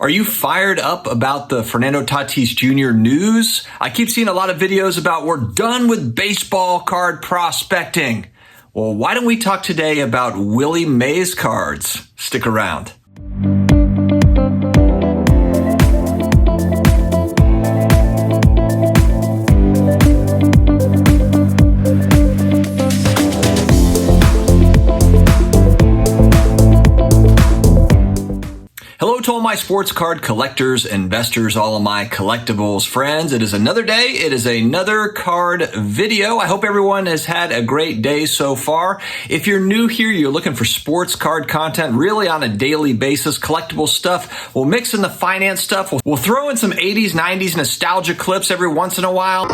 Are you fired up about the Fernando Tatis Jr. news? I keep seeing a lot of videos about we're done with baseball card prospecting. Well, why don't we talk today about Willie Mays cards? Stick around. Hello to all my sports card collectors, investors, all of my collectibles friends. It is another day. It is another card video. I hope everyone has had a great day so far. If you're new here, you're looking for sports card content really on a daily basis, collectible stuff. We'll mix in the finance stuff. We'll throw in some 80s, 90s nostalgia clips every once in a while.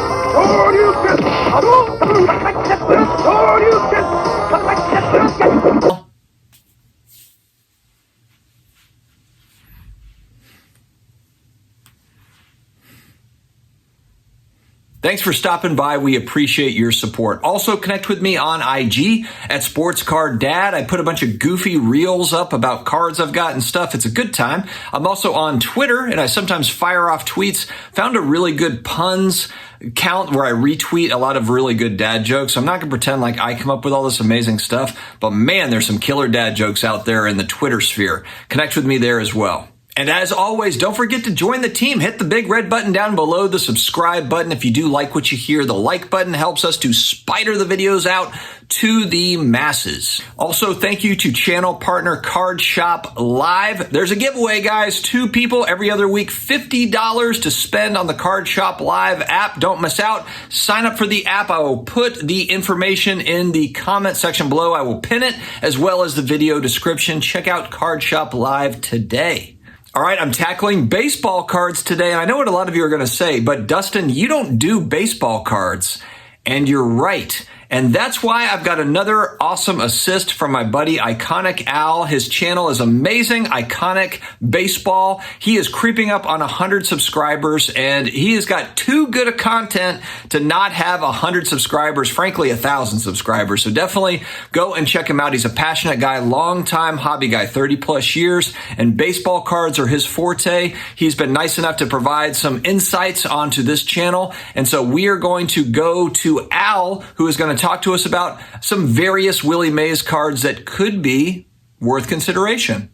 Thanks for stopping by. We appreciate your support. Also, connect with me on IG at SportsCardDad. I put a bunch of goofy reels up about cards I've got and stuff. It's a good time. I'm also on Twitter, and I sometimes fire off tweets. Found a really good puns account where I retweet a lot of really good dad jokes. I'm not going to pretend like I come up with all this amazing stuff, but man, there's some killer dad jokes out there in the Twitter sphere. Connect with me there as well. And as always, don't forget to join the team. Hit the big red button down below, the subscribe button. If you do like what you hear, the like button helps us to spider the videos out to the masses. Also, thank you to channel partner Card Shop Live. There's a giveaway, guys. 2 people every other week, $50 to spend on the Card Shop Live app. Don't miss out. Sign up for the app. I will put the information in the comment section below. I will pin it as well as the video description. Check out Card Shop Live today. All right, I'm tackling baseball cards today, and I know what a lot of you are going to say, but Dustin, you don't do baseball cards, and you're right. And that's why I've got another awesome assist from my buddy Iconic Al. His channel is amazing, Iconic Baseball. He is creeping up on 100 subscribers, and he has got too good of content to not have 100 subscribers, frankly, 1,000 subscribers. So definitely go and check him out. He's a passionate guy, longtime hobby guy, 30 plus years, and baseball cards are his forte. He's been nice enough to provide some insights onto this channel. And so we are going to go to Al, who is going to talk to us about some various Willie Mays cards that could be worth consideration.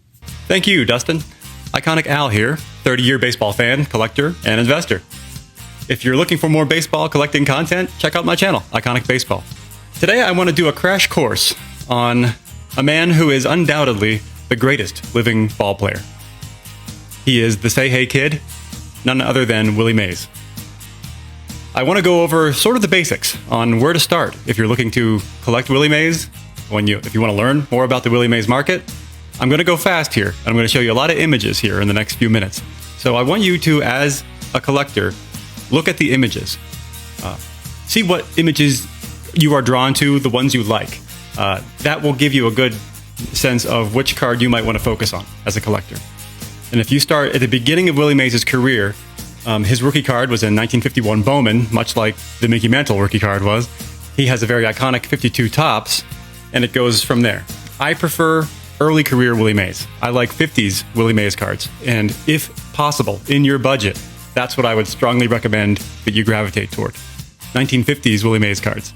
Thank you, Dustin. Iconic Al here, 30-year baseball fan, collector, and investor. If you're looking for more baseball collecting content, check out my channel, Iconic Baseball. Today I want to do a crash course on a man who is undoubtedly the greatest living ball player. He is the Say Hey Kid, none other than Willie Mays. I want to go over sort of the basics on where to start if you're looking to collect Willie Mays. If you want to learn more about the Willie Mays market, I'm going to go fast here. I'm going to show you a lot of images here in the next few minutes. So I want you to, as a collector, look at the images. See what images you are drawn to, the ones you like. That will give you a good sense of which card you might want to focus on as a collector. And if you start at the beginning of Willie Mays' career, his rookie card was in 1951 Bowman, much like the Mickey Mantle rookie card was. He has a very iconic 52 tops, and it goes from there. I prefer early career Willie Mays. I like 50s Willie Mays cards. And if possible, in your budget, that's what I would strongly recommend that you gravitate toward. 1950s Willie Mays cards.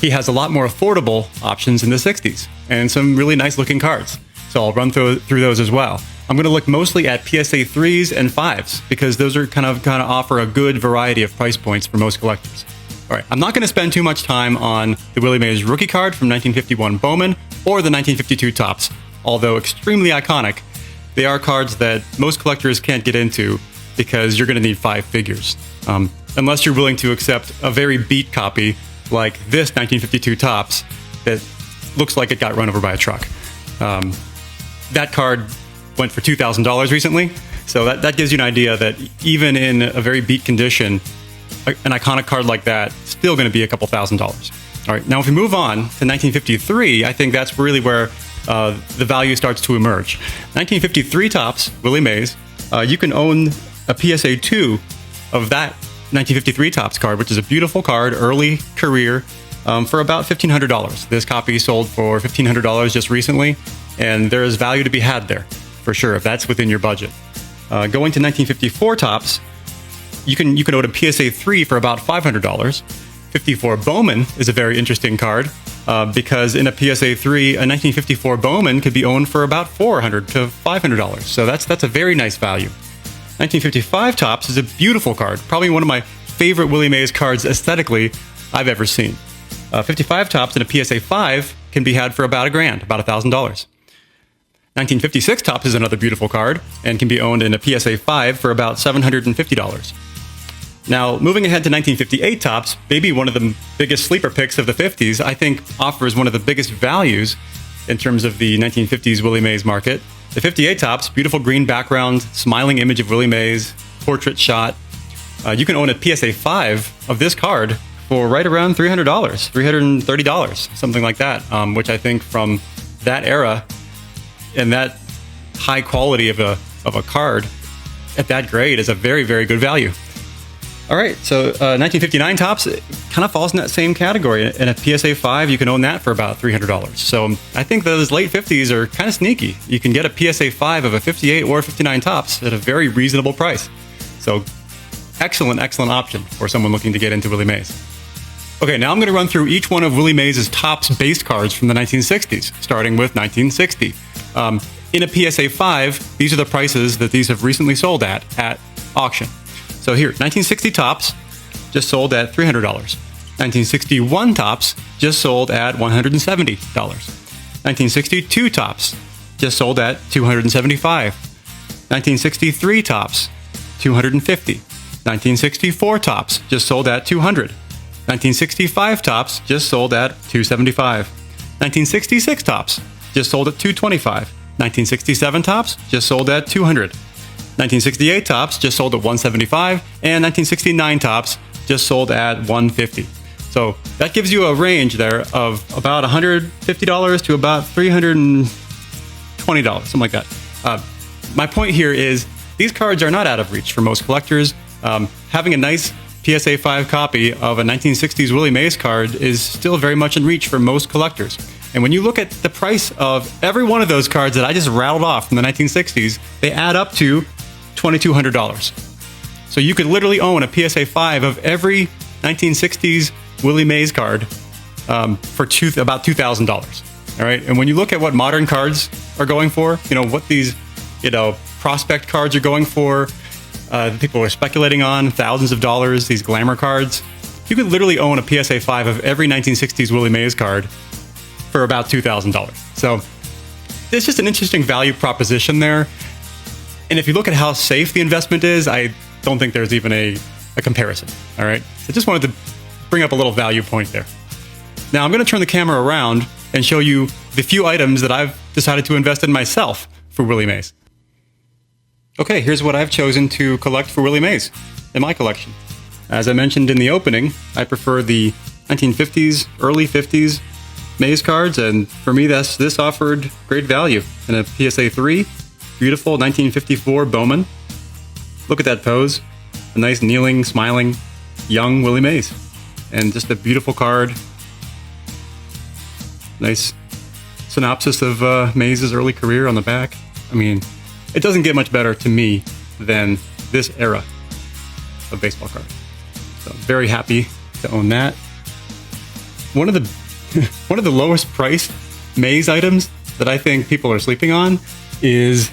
He has a lot more affordable options in the 60s, and some really nice looking cards. So I'll run through those as well. I'm going to look mostly at PSA 3s and 5s because those are kind of offer a good variety of price points for most collectors. All right, I'm not going to spend too much time on the Willie Mays rookie card from 1951 Bowman or the 1952 tops. Although extremely iconic, they are cards that most collectors can't get into because you're going to need 5 figures. Unless you're willing to accept a very beat copy like this 1952 tops that looks like it got run over by a truck. That card went for $2,000 recently. So that gives you an idea that even in a very beat condition, an iconic card like that is still going to be a couple $1,000s. All right, now if we move on to 1953, I think that's really where the value starts to emerge. 1953 tops, Willie Mays, you can own a PSA 2 of that 1953 tops card, which is a beautiful card, early career, for about $1,500. This copy sold for $1,500 just recently, and there is value to be had there. for sure, if that's within your budget. Going to 1954 Topps, you can own a PSA 3 for about $500. 54 Bowman is a very interesting card because in a PSA 3, a 1954 Bowman could be owned for about $400 to $500. So that's a very nice value. 1955 Topps is a beautiful card, probably one of my favorite Willie Mays cards aesthetically I've ever seen. 55 Topps in a PSA 5 can be had for about $1,000, about $1,000. 1956 Topps is another beautiful card and can be owned in a PSA 5 for about $750. Now, moving ahead to 1958 Topps, maybe one of the biggest sleeper picks of the 50s, I think offers one of the biggest values in terms of the 1950s Willie Mays market. The 58 Topps, beautiful green background, smiling image of Willie Mays, portrait shot. You can own a PSA 5 of this card for right around $300, $330, something like that, which I think from that era and that high quality of a card at that grade is a very, very good value. All right, so 1959 Topps kind of falls in that same category. In a PSA 5, you can own that for about $300. So I think those late 50s are kind of sneaky. You can get a PSA 5 of a 58 or 59 Topps at a very reasonable price. So excellent, excellent option for someone looking to get into Willie Mays. Okay, now I'm going to run through each one of Willie Mays' Topps base cards from the 1960s, starting with 1960. In a PSA 5, these are the prices that these have recently sold at auction. So here, 1960 Topps just sold at $300. 1961 Topps just sold at $170. 1962 Topps just sold at $275. 1963 Topps, $250. 1964 Topps just sold at $200. 1965 Topps just sold at $275. 1966 Topps just sold at $225. 1967 Topps just sold at $200. 1968 Topps just sold at $175, and 1969 Topps just sold at $150. So that gives you a range there of about $150 to about $320, something like that. My point here is these cards are not out of reach for most collectors. Having a nice PSA 5 copy of a 1960s Willie Mays card is still very much in reach for most collectors. And when you look at the price of every one of those cards that I just rattled off from the 1960s, they add up to $2,200. So you could literally own a PSA 5 of every 1960s Willie Mays card for about $2,000. All right. And when you look at what modern cards are going for, what these, prospect cards are going for, people are speculating on thousands of dollars, these glamour cards, you could literally own a PSA 5 of every 1960s Willie Mays card for about $2,000. So it's just an interesting value proposition there. And if you look at how safe the investment is, I don't think there's even a comparison. All right. So just wanted to bring up a little value point there. Now I'm going to turn the camera around and show you the few items that I've decided to invest in myself for Willie Mays. Okay, here's what I've chosen to collect for Willie Mays in my collection. As I mentioned in the opening, I prefer the 1950s, early 50s Mays cards, and for me, this offered great value. In a PSA 3, beautiful 1954 Bowman. Look at that pose. A nice kneeling, smiling, young Willie Mays. And just a beautiful card. Nice synopsis of Mays' early career on the back. I mean, it doesn't get much better to me than this era of baseball cards. So very happy to own that. One of the lowest priced Mays items that I think people are sleeping on is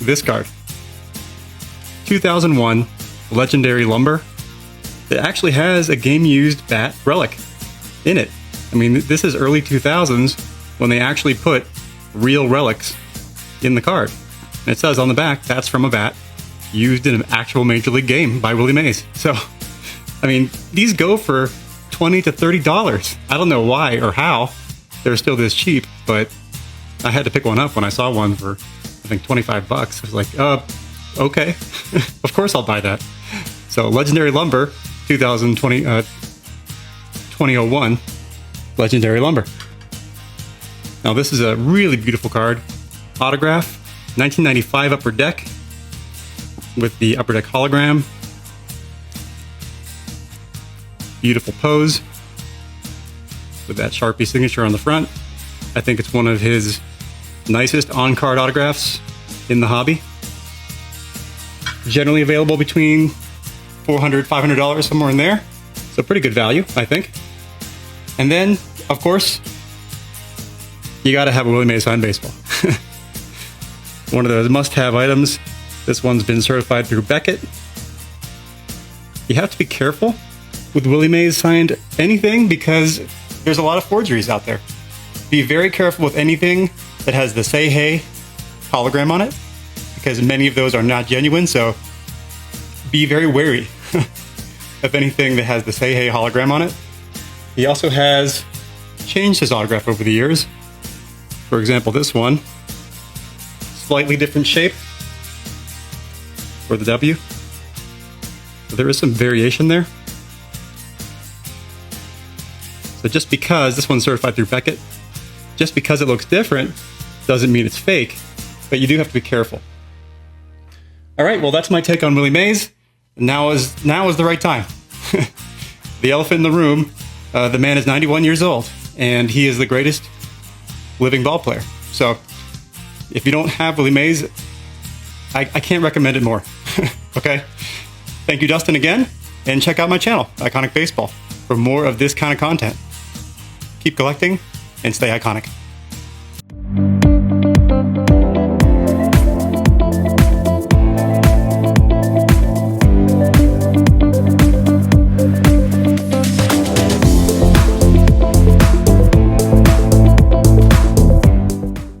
this card. 2001 Legendary Lumber. It actually has a game-used bat relic in it. I mean, this is early 2000s when they actually put real relics in the card. And it says on the back, that's from a bat used in an actual Major League game by Willie Mays. So, I mean, these go for $20 to $30. I don't know why or how they're still this cheap, but I had to pick one up when I saw one for, I think, $25. I was like, okay, of course I'll buy that. So, Legendary Lumber, 2001 Legendary Lumber. Now, this is a really beautiful card. Autograph, 1995 Upper Deck with the Upper Deck hologram. Beautiful pose with that Sharpie signature on the front. I think it's one of his nicest on-card autographs in the hobby. Generally available between $400, $500, somewhere in there. So pretty good value, I think. And then, of course, you gotta have a Willie Mays signed baseball. One of those must-have items. This one's been certified through Beckett. You have to be careful with Willie Mays signed anything because there's a lot of forgeries out there. Be very careful with anything that has the Say Hey hologram on it, because many of those are not genuine, so be very wary of anything that has the Say Hey hologram on it. He also has changed his autograph over the years. For example, this one, slightly different shape for the W. So there is some variation there. So just because this one's certified through Beckett, just because it looks different doesn't mean it's fake, but you do have to be careful. All right, well, that's my take on Willie Mays. Now is the right time. The elephant in the room, the man is 91 years old, and he is the greatest living ball player. So if you don't have Willie Mays, I can't recommend it more. Okay? Thank you, Dustin, again, and check out my channel, Iconic Baseball, for more of this kind of content. Keep collecting and stay iconic.